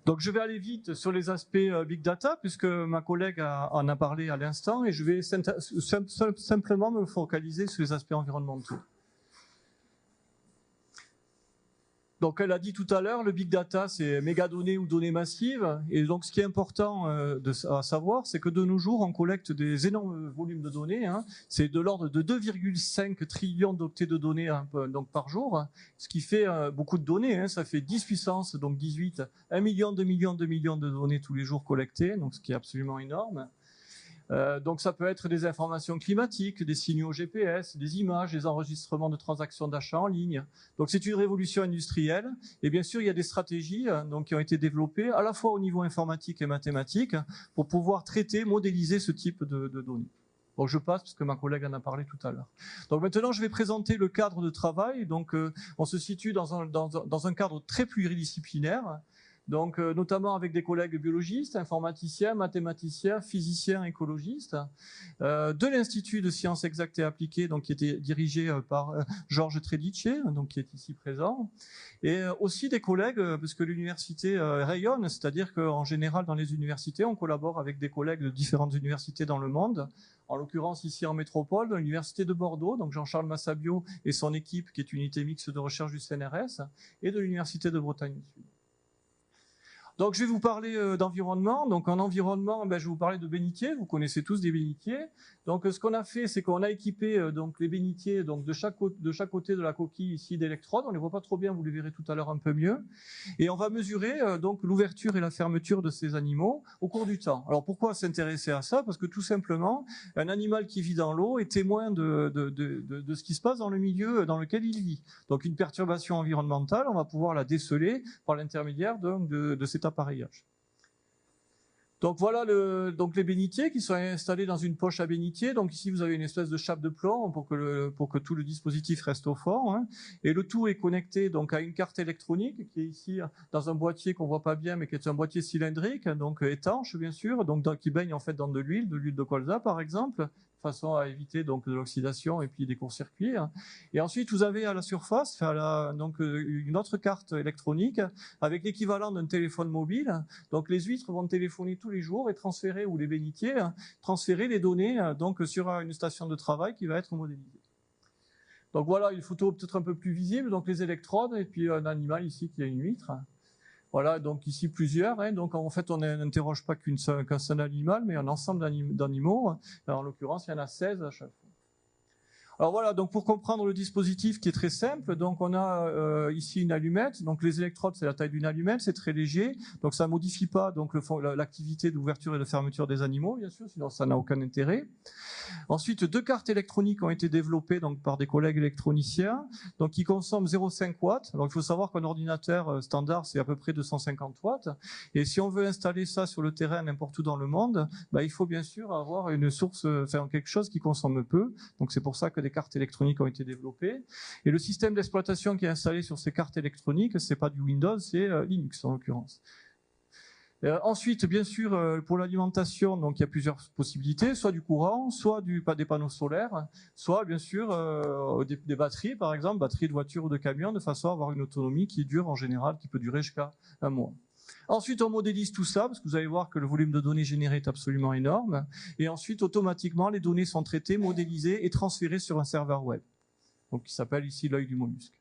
Donc je vais aller vite sur les aspects Big Data, puisque ma collègue en a parlé à l'instant, et je vais simplement me focaliser sur les aspects environnementaux. Donc elle a dit tout à l'heure, le Big Data, c'est mégadonnées ou données massives. Et donc ce qui est important à savoir, c'est que de nos jours, on collecte des énormes volumes de données. Hein. C'est de l'ordre de 2,5 trillions d'octets de données donc par jour, ce qui fait beaucoup de données. Hein. Ça fait 10 puissance, donc 18, 1 million, 2 millions, 2 millions de données tous les jours collectées, donc ce qui est absolument énorme. Donc ça peut être des informations climatiques, des signaux GPS, des images, des enregistrements de transactions d'achat en ligne. Donc c'est une révolution industrielle. Et bien sûr, il y a des stratégies donc, qui ont été développées à la fois au niveau informatique et mathématique pour pouvoir traiter, modéliser ce type de données. Donc je passe parce que ma collègue en a parlé tout à l'heure. Donc maintenant, je vais présenter le cadre de travail. Donc on se situe dans un cadre très pluridisciplinaire. Donc, notamment avec des collègues biologistes, informaticiens, mathématiciens, physiciens, écologistes, de l'Institut de sciences exactes et appliquées, donc qui était dirigé par Georges Tredice, donc qui est ici présent, et aussi des collègues, parce que l'université rayonne, c'est-à-dire qu'en général dans les universités, on collabore avec des collègues de différentes universités dans le monde. En l'occurrence ici en métropole, dans l'université de Bordeaux, donc Jean-Charles Massabio et son équipe, qui est une unité mixte de recherche du CNRS, et de l'université de Bretagne du Sud. Donc, je vais vous parler d'environnement. Donc, en environnement, je vais vous parler de bénitiers. Vous connaissez tous des bénitiers. Donc, ce qu'on a fait, c'est qu'on a équipé donc les bénitiers donc de chaque côté de la coquille ici d'électrodes. On les voit pas trop bien, vous les verrez tout à l'heure un peu mieux. Et on va mesurer donc l'ouverture et la fermeture de ces animaux au cours du temps. Alors, pourquoi s'intéresser à ça? Parce que tout simplement, un animal qui vit dans l'eau est témoin de ce qui se passe dans le milieu dans lequel il vit. Donc, une perturbation environnementale, on va pouvoir la déceler par l'intermédiaire de cet appareillage. Donc voilà donc les bénitiers qui sont installés dans une poche à bénitier. Donc ici vous avez une espèce de chape de plomb pour que tout le dispositif reste au fort. Hein. Et le tout est connecté donc à une carte électronique qui est ici dans un boîtier qu'on voit pas bien, mais qui est un boîtier cylindrique, donc étanche bien sûr, donc qui baigne en fait dans de l'huile de colza par exemple, de façon à éviter donc de l'oxydation et puis des courts-circuits. Et ensuite vous avez à la surface donc une autre carte électronique avec l'équivalent d'un téléphone mobile. Donc les huîtres vont téléphoner tous les jours et transférer, ou les bénitiers, transférer les données donc sur une station de travail qui va être modélisée. Donc voilà une photo peut-être un peu plus visible, donc les électrodes et puis un animal ici qui a une huître. Voilà, donc ici plusieurs. Hein, donc en fait, on n'interroge pas qu'un seul animal, mais un ensemble d'animaux. En l'occurrence, il y en a 16 à chaque fois. Alors voilà, donc pour comprendre le dispositif qui est très simple, donc on a ici une allumette, donc les électrodes c'est la taille d'une allumette, c'est très léger, donc ça modifie pas donc l'activité d'ouverture et de fermeture des animaux, bien sûr, sinon ça n'a aucun intérêt. Ensuite, 2 cartes électroniques ont été développées donc par des collègues électroniciens, donc qui consomment 0,5 watts. Donc il faut savoir qu'un ordinateur standard c'est à peu près 250 watts, et si on veut installer ça sur le terrain n'importe où dans le monde, il faut bien sûr avoir une source, quelque chose qui consomme peu. Donc c'est pour ça que des cartes électroniques ont été développées. Et le système d'exploitation qui est installé sur ces cartes électroniques, c'est pas du Windows, c'est Linux en l'occurrence. Ensuite, bien sûr, pour l'alimentation, donc il y a plusieurs possibilités, soit du courant, soit des panneaux solaires, soit bien sûr des batteries, par exemple, batteries de voiture ou de camion, de façon à avoir une autonomie qui dure en général, qui peut durer jusqu'à 1 mois. Ensuite, on modélise tout ça, parce que vous allez voir que le volume de données généré est absolument énorme. Et ensuite, automatiquement, les données sont traitées, modélisées et transférées sur un serveur web, donc qui s'appelle ici l'œil du mollusque.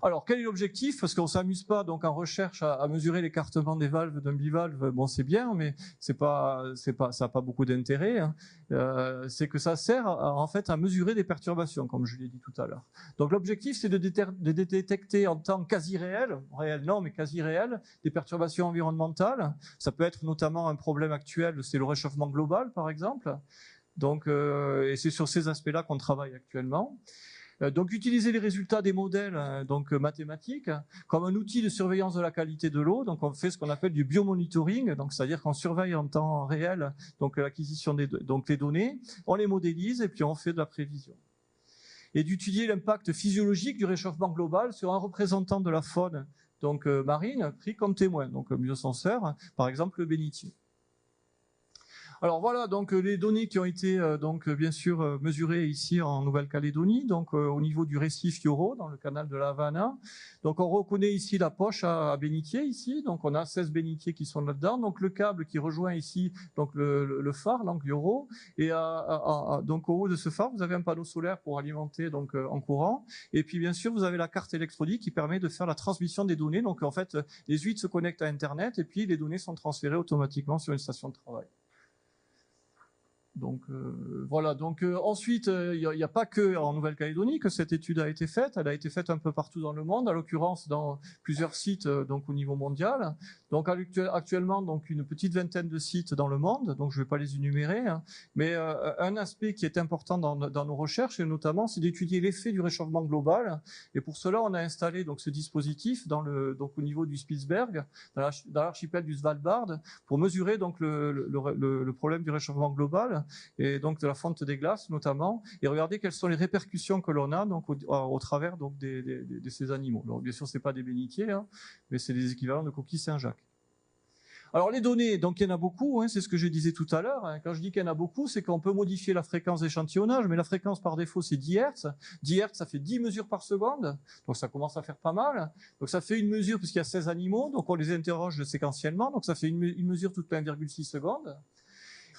Alors, quel est l'objectif? Parce qu'on s'amuse pas donc en recherche à mesurer l'écartement des valves d'un bivalve. Bon, c'est bien, mais ça n'a pas beaucoup d'intérêt. Hein. C'est que ça sert en fait à mesurer des perturbations, comme je l'ai dit tout à l'heure. Donc, l'objectif, c'est de détecter en temps quasi réel non, mais quasi réel, des perturbations environnementales. Ça peut être notamment un problème actuel, c'est le réchauffement global, par exemple. Donc, et c'est sur ces aspects-là qu'on travaille actuellement. Donc utiliser les résultats des modèles mathématiques comme un outil de surveillance de la qualité de l'eau. Donc on fait ce qu'on appelle du biomonitoring, donc c'est-à-dire qu'on surveille en temps réel donc l'acquisition des données, on les modélise et puis on fait de la prévision. Et d'étudier l'impact physiologique du réchauffement global sur un représentant de la faune donc marine pris comme témoin, donc biosenseur, par exemple le bénitier. Alors voilà, donc les données qui ont été donc bien sûr mesurées ici en Nouvelle-Calédonie, donc au niveau du récif Yoro dans le canal de la Havana. Donc on reconnaît ici la poche à bénitier ici, donc on a 16 bénitiers qui sont là-dedans. Donc le câble qui rejoint ici donc le phare, l'angle Yoro, et donc au haut de ce phare vous avez un panneau solaire pour alimenter donc en courant. Et puis bien sûr vous avez la carte électronique qui permet de faire la transmission des données. Donc en fait les huîtres se connectent à Internet et puis les données sont transférées automatiquement sur une station de travail. Donc voilà. Donc ensuite, il n'y a pas que en Nouvelle-Calédonie que cette étude a été faite. Elle a été faite un peu partout dans le monde, à l'occurrence dans plusieurs sites donc au niveau mondial. Donc actuellement, donc une petite vingtaine de sites dans le monde. Donc je ne vais pas les énumérer, hein. Mais un aspect qui est important dans nos recherches, et notamment, c'est d'étudier l'effet du réchauffement global. Et pour cela, on a installé donc ce dispositif donc au niveau du Spitzberg, dans l'archipel du Svalbard, pour mesurer donc le problème du réchauffement global, et donc de la fonte des glaces notamment, et regarder quelles sont les répercussions que l'on a donc au travers donc de ces animaux. Alors bien sûr, c'est pas des bénitiers, hein, mais c'est des équivalents de coquilles Saint-Jacques. Alors les données, donc il y en a beaucoup, hein, c'est ce que je disais tout à l'heure. Hein. Quand je dis qu'il y en a beaucoup, c'est qu'on peut modifier la fréquence d'échantillonnage, mais la fréquence par défaut c'est 10 Hz. 10 Hz, ça fait 10 mesures par seconde, donc ça commence à faire pas mal. Donc ça fait une mesure puisqu'il y a 16 animaux, donc on les interroge séquentiellement, donc ça fait une mesure toutes les 1,6 secondes.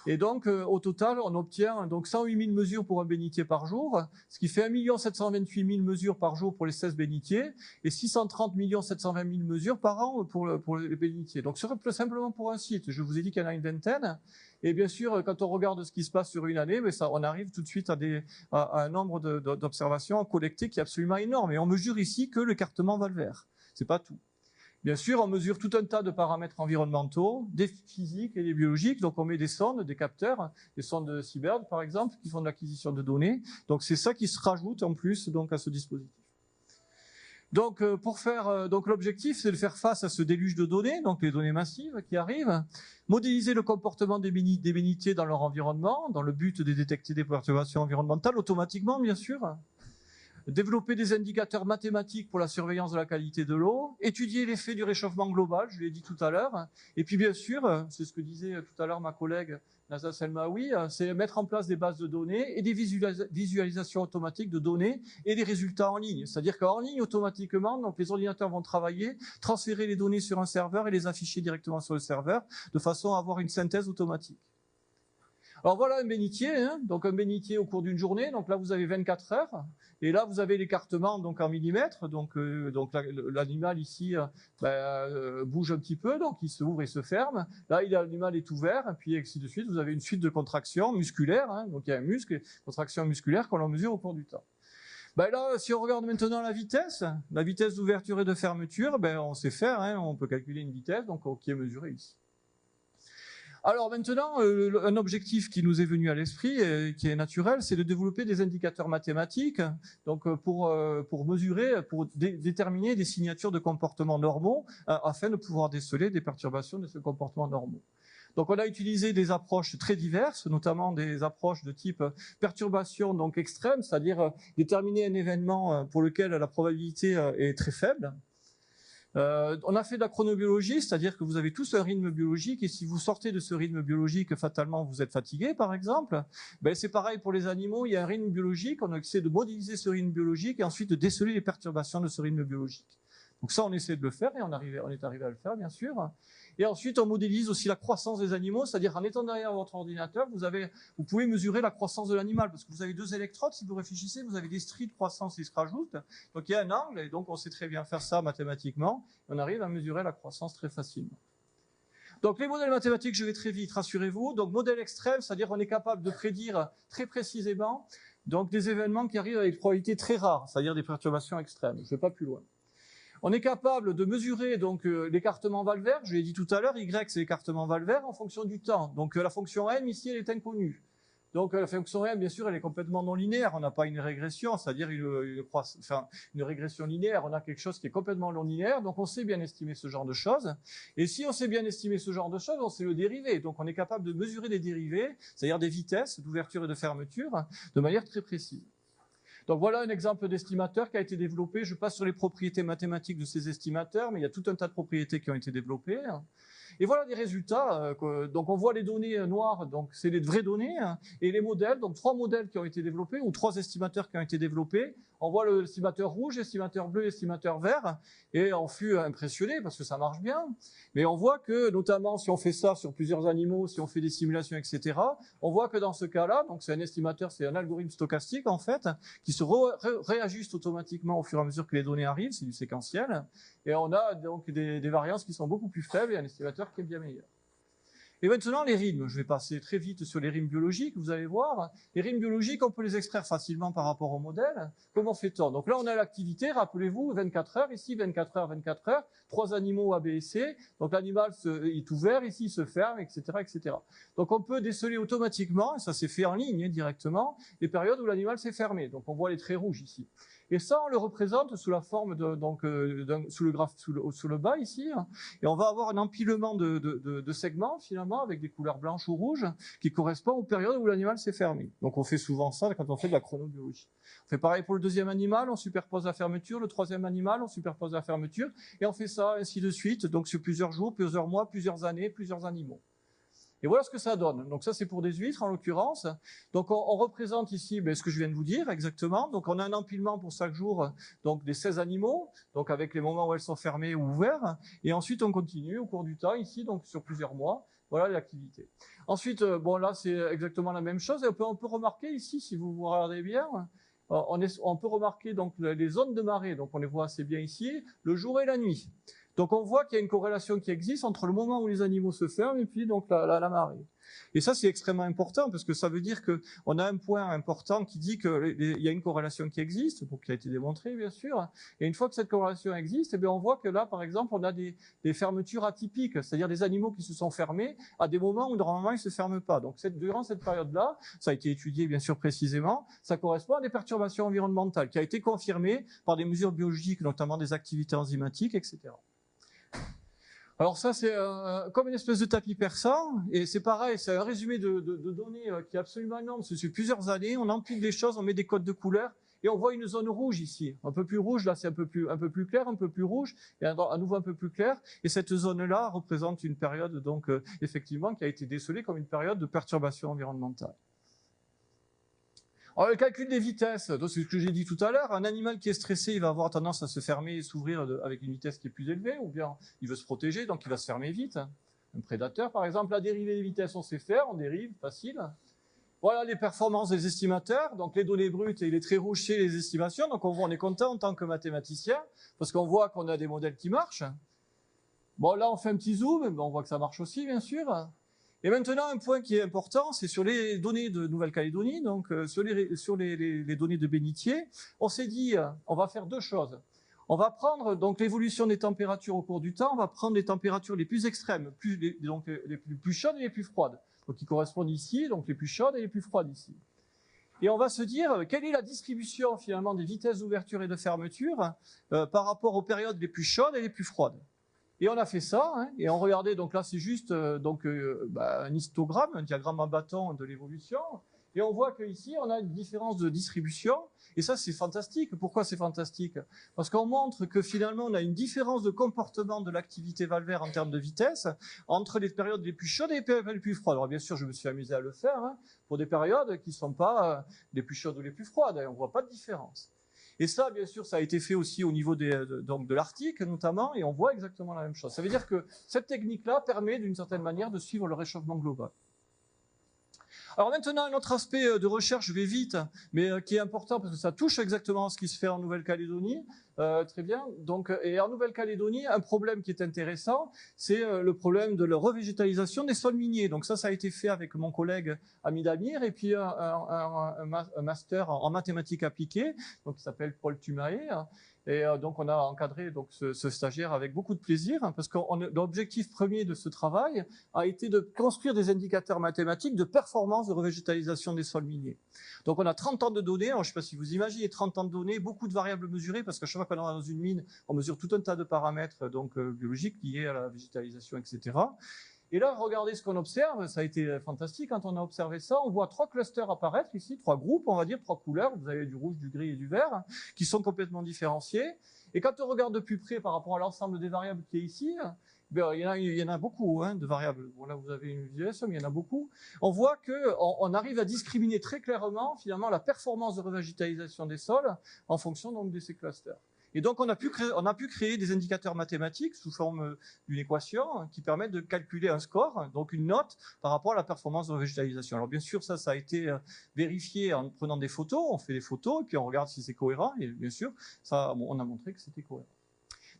Et donc, au total, on obtient donc 108 000 mesures pour un bénitier par jour, ce qui fait 1 728 000 mesures par jour pour les 16 bénitiers et 630 720 000 mesures par an pour les bénitiers. Donc, simplement pour un site, je vous ai dit qu'il y en a une vingtaine. Et bien sûr, quand on regarde ce qui se passe sur une année, mais on arrive tout de suite à un nombre d'observations collectées qui est absolument énorme. Et on mesure ici que l'écartement valvaire. C'est pas tout. Bien sûr, on mesure tout un tas de paramètres environnementaux, des physiques et des biologiques. Donc, on met des sondes, des capteurs, des sondes de Seabird, par exemple, qui font de l'acquisition de données. Donc, c'est ça qui se rajoute en plus donc à ce dispositif. Donc, donc l'objectif, c'est de faire face à ce déluge de données, donc les données massives qui arrivent, modéliser le comportement des bénitiers dans leur environnement, dans le but de détecter des perturbations environnementales automatiquement, bien sûr. Développer des indicateurs mathématiques pour la surveillance de la qualité de l'eau, étudier l'effet du réchauffement global, je l'ai dit tout à l'heure, et puis bien sûr, c'est ce que disait tout à l'heure ma collègue Nasa Selmaoui, c'est mettre en place des bases de données et des visualisations automatiques de données et des résultats en ligne. C'est-à-dire qu'en ligne, automatiquement, donc les ordinateurs vont travailler, transférer les données sur un serveur et les afficher directement sur le serveur, de façon à avoir une synthèse automatique. Alors voilà un bénitier, hein, donc un bénitier au cours d'une journée, donc là vous avez 24 heures, et là vous avez l'écartement donc en millimètres, donc l'animal ici bouge un petit peu, donc il se ouvre et se ferme, là l'animal est ouvert, et puis ainsi de suite, vous avez une suite de contractions musculaires, hein, donc il y a un muscle, contractions musculaires qu'on en mesure au cours du temps. Là, si on regarde maintenant la vitesse d'ouverture et de fermeture, on sait faire, hein, on peut calculer une vitesse donc qui est mesurée ici. Alors maintenant, un objectif qui nous est venu à l'esprit, qui est naturel, c'est de développer des indicateurs mathématiques, donc pour mesurer, pour déterminer des signatures de comportements normaux, afin de pouvoir déceler des perturbations de ce comportement normaux. Donc on a utilisé des approches très diverses, notamment des approches de type perturbation donc extrême, c'est-à-dire déterminer un événement pour lequel la probabilité est très faible. On a fait de la chronobiologie, c'est-à-dire que vous avez tous un rythme biologique et si vous sortez de ce rythme biologique, fatalement vous êtes fatigué par exemple. C'est pareil pour les animaux, il y a un rythme biologique, on essaie de modéliser ce rythme biologique et ensuite de déceler les perturbations de ce rythme biologique. Donc ça, on essaie de le faire et on est arrivé à le faire, bien sûr. Et ensuite, on modélise aussi la croissance des animaux, c'est-à-dire en étant derrière votre ordinateur, vous pouvez mesurer la croissance de l'animal, parce que vous avez deux électrodes, si vous réfléchissez, vous avez des stries de croissance qui se rajoutent. Donc il y a un angle, et donc on sait très bien faire ça mathématiquement, et on arrive à mesurer la croissance très facilement. Donc les modèles mathématiques, je vais très vite, rassurez-vous. Donc modèle extrême, c'est-à-dire on est capable de prédire très précisément donc des événements qui arrivent avec probabilité très rare, c'est-à-dire des perturbations extrêmes. Je ne vais pas plus loin. On est capable de mesurer donc l'écartement valvaire, je l'ai dit tout à l'heure, Y c'est l'écartement valvaire en fonction du temps. Donc la fonction M ici elle est inconnue. Donc la fonction M bien sûr elle est complètement non linéaire, on n'a pas une régression, c'est-à-dire une régression linéaire, on a quelque chose qui est complètement non linéaire, donc on sait bien estimer ce genre de choses. Et si on sait bien estimer ce genre de choses, on sait le dérivé. Donc on est capable de mesurer des dérivés, c'est-à-dire des vitesses d'ouverture et de fermeture, de manière très précise. Donc voilà un exemple d'estimateur qui a été développé. Je passe sur les propriétés mathématiques de ces estimateurs, mais il y a tout un tas de propriétés qui ont été développées. Et voilà les résultats. Donc on voit les données noires, donc c'est les vraies données, hein, et les modèles, donc 3 modèles qui ont été développés, ou 3 estimateurs qui ont été développés. On voit l'estimateur rouge, l'estimateur bleu, l'estimateur vert, et on fut impressionné parce que ça marche bien. Mais on voit que, notamment, si on fait ça sur plusieurs animaux, si on fait des simulations, etc., on voit que dans ce cas-là, donc c'est un estimateur, c'est un algorithme stochastique, en fait, qui se réajuste automatiquement au fur et à mesure que les données arrivent, c'est du séquentiel, et on a donc des variances qui sont beaucoup plus faibles et un estimateur qui est bien meilleur. Et maintenant, les rythmes. Je vais passer très vite sur les rythmes biologiques, vous allez voir. Les rythmes biologiques, on peut les extraire facilement par rapport au modèle. Comment fait-on? Donc là, on a l'activité, rappelez-vous, 24 heures, ici, 24 heures, 24 heures, 3 animaux A, B et C. Donc l'animal est ouvert, ici, il se ferme, etc., etc. Donc on peut déceler automatiquement, et ça s'est fait en ligne directement, les périodes où l'animal s'est fermé. Donc on voit les traits rouges ici. Et ça, on le représente sous la forme de, donc, sous le graphe, sous le bas ici. Et on va avoir un empilement de segments, finalement, avec des couleurs blanches ou rouges, qui correspondent aux périodes où l'animal s'est fermé. Donc on fait souvent ça quand on fait de la chronobiologie. On fait pareil pour le deuxième animal, on superpose la fermeture. Le troisième animal, on superpose la fermeture. Et on fait ça ainsi de suite, donc sur plusieurs jours, plusieurs mois, plusieurs années, plusieurs animaux. Et voilà ce que ça donne. Donc ça, c'est pour des huîtres, en l'occurrence. Donc on représente ici ce que je viens de vous dire, exactement. Donc on a un empilement pour chaque jour, donc des 16 animaux, donc avec les moments où elles sont fermées ou ouvertes. Et ensuite, on continue au cours du temps, ici, donc sur plusieurs mois. Voilà l'activité. Ensuite, bon là, c'est exactement la même chose. Et on peut remarquer ici, si vous regardez bien, on peut remarquer donc les zones de marée. Donc on les voit assez bien ici, le jour et la nuit. Donc on voit qu'il y a une corrélation qui existe entre le moment où les animaux se ferment et puis donc la marée. Et ça, c'est extrêmement important parce que ça veut dire que on a un point important qui dit qu'il y a une corrélation qui existe, donc qui a été démontrée bien sûr. Et une fois que cette corrélation existe, eh bien on voit que là, par exemple, on a des fermetures atypiques, c'est-à-dire des animaux qui se sont fermés à des moments où normalement ils se ferment pas. Donc durant cette période-là, ça a été étudié bien sûr précisément, ça correspond à des perturbations environnementales qui a été confirmée par des mesures biologiques, notamment des activités enzymatiques, etc. Alors ça, c'est comme une espèce de tapis persan, et c'est pareil, c'est un résumé de données qui est absolument énorme. C'est sur plusieurs années, on empile les choses, on met des codes de couleurs, et on voit une zone rouge ici, un peu plus rouge, là c'est un peu plus clair, un peu plus rouge, et à nouveau un peu plus clair, et cette zone-là représente une période, donc effectivement, qui a été décelée comme une période de perturbation environnementale. Alors, le calcul des vitesses, c'est ce que j'ai dit tout à l'heure. Un animal qui est stressé, il va avoir tendance à se fermer et s'ouvrir avec une vitesse qui est plus élevée, ou bien il veut se protéger, donc il va se fermer vite. Un prédateur, par exemple, la dérivée des vitesses, on sait faire, on dérive, facile. Voilà les performances des estimateurs, donc les données brutes et les traits rouges chez les estimations. Donc on est content en tant que mathématicien, parce qu'on voit qu'on a des modèles qui marchent. Bon, là on fait un petit zoom, mais on voit que ça marche aussi, bien sûr. Et maintenant, un point qui est important, c'est sur les données de Nouvelle-Calédonie, donc sur les données de bénitier, on s'est dit, on va faire deux choses. On va prendre donc l'évolution des températures au cours du temps, on va prendre les températures les plus extrêmes, donc les plus chaudes et les plus froides, donc qui correspondent ici, donc les plus chaudes et les plus froides ici. Et on va se dire, quelle est la distribution finalement des vitesses d'ouverture et de fermeture par rapport aux périodes les plus chaudes et les plus froides. Et on a fait ça, hein, et on regardait, donc là c'est juste un histogramme, un diagramme en bâton de l'évolution, et on voit qu'ici on a une différence de distribution, et ça c'est fantastique. Pourquoi c'est fantastique? Parce qu'on montre que finalement on a une différence de comportement de l'activité valvaire en termes de vitesse entre les périodes les plus chaudes et les périodes les plus froides. Alors bien sûr je me suis amusé à le faire, hein, pour des périodes qui ne sont pas les plus chaudes ou les plus froides, et on ne voit pas de différence. Et ça, bien sûr, ça a été fait aussi au niveau de l'Arctique, notamment, et on voit exactement la même chose. Ça veut dire que cette technique-là permet, d'une certaine manière, de suivre le réchauffement global. Alors maintenant, un autre aspect de recherche, je vais vite, mais qui est important parce que ça touche exactement à ce qui se fait en Nouvelle-Calédonie. Très bien. Donc, et en Nouvelle-Calédonie, un problème qui est intéressant, c'est le problème de la revégétalisation des sols miniers. Donc ça a été fait avec mon collègue Ami Damir et puis un master en mathématiques appliquées, donc qui s'appelle Paul Tumaé. Et donc on a encadré donc ce stagiaire avec beaucoup de plaisir, hein, parce que l'objectif premier de ce travail a été de construire des indicateurs mathématiques de performance de revégétalisation des sols miniers. Donc on a 30 ans de données, alors, je ne sais pas si vous imaginez 30 ans de données, beaucoup de variables mesurées, parce qu'à chaque fois qu'on est dans une mine, on mesure tout un tas de paramètres donc biologiques liés à la végétalisation, etc. Et là, regardez ce qu'on observe, ça a été fantastique quand on a observé ça. On voit 3 clusters apparaître ici, 3 groupes, on va dire, 3 couleurs. Vous avez du rouge, du gris et du vert, qui sont complètement différenciés. Et quand on regarde de plus près par rapport à l'ensemble des variables qui est ici, Ben, il y en a beaucoup hein, de variables. Bon, là, vous avez une visualisation, mais il y en a beaucoup. On voit qu'on arrive à discriminer très clairement, finalement, la performance de revégétalisation des sols en fonction donc, de ces clusters. Et donc, on a pu créer des indicateurs mathématiques sous forme d'une équation qui permettent de calculer un score, donc une note, par rapport à la performance de revégétalisation. Alors, bien sûr, ça a été vérifié en prenant des photos. On fait des photos, et puis on regarde si c'est cohérent. Et bien sûr, ça, bon, on a montré que c'était cohérent.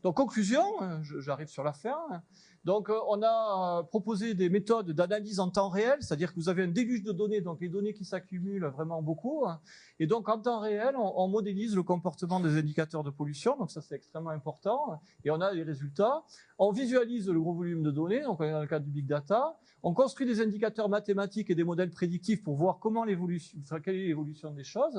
Donc, conclusion, j'arrive sur la fin. Donc, on a proposé des méthodes d'analyse en temps réel, c'est-à-dire que vous avez un déluge de données, donc les données qui s'accumulent vraiment beaucoup. Et donc, en temps réel, on modélise le comportement des indicateurs de pollution, donc ça, c'est extrêmement important. Et on a les résultats. On visualise le gros volume de données, donc dans le cadre du big data. On construit des indicateurs mathématiques et des modèles prédictifs pour voir quelle est l'évolution des choses.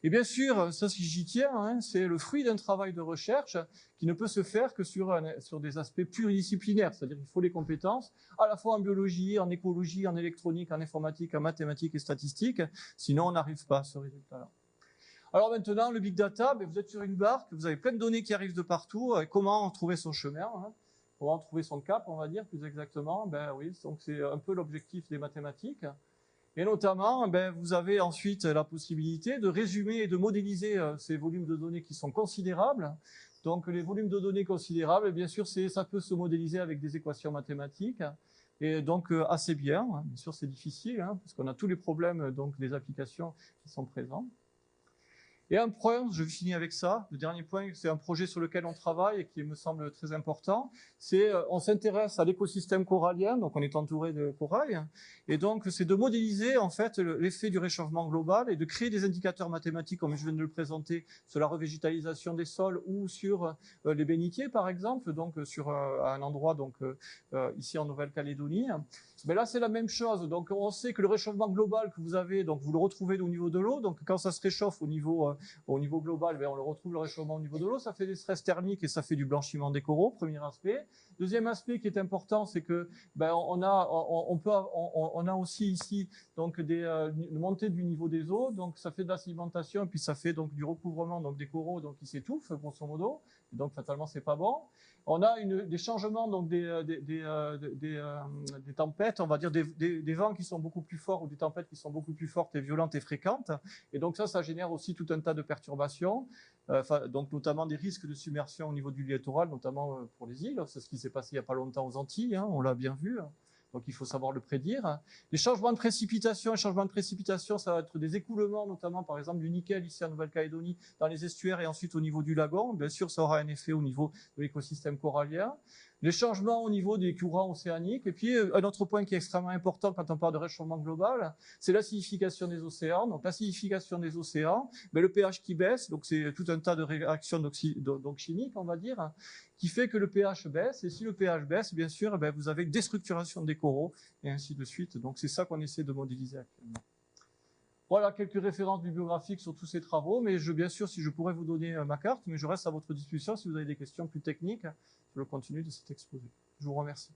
Et bien sûr, ça, si j'y tiens, hein, c'est le fruit d'un travail de recherche qui ne peut se faire que sur des aspects pluridisciplinaires. C'est-à-dire qu'il faut les compétences, à la fois en biologie, en écologie, en électronique, en informatique, en mathématiques et statistiques. Sinon, on n'arrive pas à ce résultat-là. Alors maintenant, le big data, vous êtes sur une barque, vous avez plein de données qui arrivent de partout. Comment trouver son chemin, hein, comment trouver son cap, on va dire, plus exactement. Oui, donc c'est un peu l'objectif des mathématiques. Et notamment, vous avez ensuite la possibilité de résumer et de modéliser ces volumes de données qui sont considérables. Donc, les volumes de données considérables, bien sûr, ça peut se modéliser avec des équations mathématiques. Et donc, assez bien. Bien sûr, c'est difficile, hein, parce qu'on a tous les problèmes donc, des applications qui sont présents. Et un point, je finis avec ça, le dernier point, c'est un projet sur lequel on travaille et qui me semble très important, c'est on s'intéresse à l'écosystème corallien, donc on est entouré de corail, et donc c'est de modéliser en fait l'effet du réchauffement global et de créer des indicateurs mathématiques, comme je viens de le présenter, sur la revégétalisation des sols ou sur les bénitiers par exemple, donc sur un endroit donc ici en Nouvelle-Calédonie. Mais là, c'est la même chose. Donc, on sait que le réchauffement global que vous avez, donc vous le retrouvez au niveau de l'eau. Donc, quand ça se réchauffe au niveau global, on le retrouve le réchauffement au niveau de l'eau. Ça fait des stress thermiques et ça fait du blanchiment des coraux. Premier aspect. Deuxième aspect qui est important, c'est que on a aussi ici donc une montée du niveau des eaux. Donc, ça fait de la sédimentation et puis ça fait donc du recouvrement donc des coraux donc qui s'étouffent grosso modo. Et donc, fatalement, c'est pas bon. On a des changements donc des tempêtes, on va dire des vents qui sont beaucoup plus forts ou des tempêtes qui sont beaucoup plus fortes et violentes et fréquentes. Et donc ça génère aussi tout un tas de perturbations, donc notamment des risques de submersion au niveau du littoral, notamment pour les îles. C'est ce qui s'est passé il n'y a pas longtemps aux Antilles, hein, on l'a bien vu. Donc il faut savoir le prédire. Les changements de précipitation, ça va être des écoulements, notamment par exemple du nickel ici en Nouvelle-Calédonie, dans les estuaires et ensuite au niveau du lagon. Bien sûr, ça aura un effet au niveau de l'écosystème corallien. Les changements au niveau des courants océaniques. Et puis, un autre point qui est extrêmement important quand on parle de réchauffement global, c'est l'acidification des océans. Donc, l'acidification des océans, le pH qui baisse, donc c'est tout un tas de réactions donc chimiques, on va dire, qui fait que le pH baisse. Et si le pH baisse, bien sûr, vous avez déstructuration des coraux et ainsi de suite. Donc, c'est ça qu'on essaie de modéliser actuellement. Voilà quelques références bibliographiques sur tous ces travaux, mais bien sûr, si je pourrais vous donner ma carte, mais je reste à votre disposition si vous avez des questions plus techniques sur le contenu de cet exposé. Je vous remercie.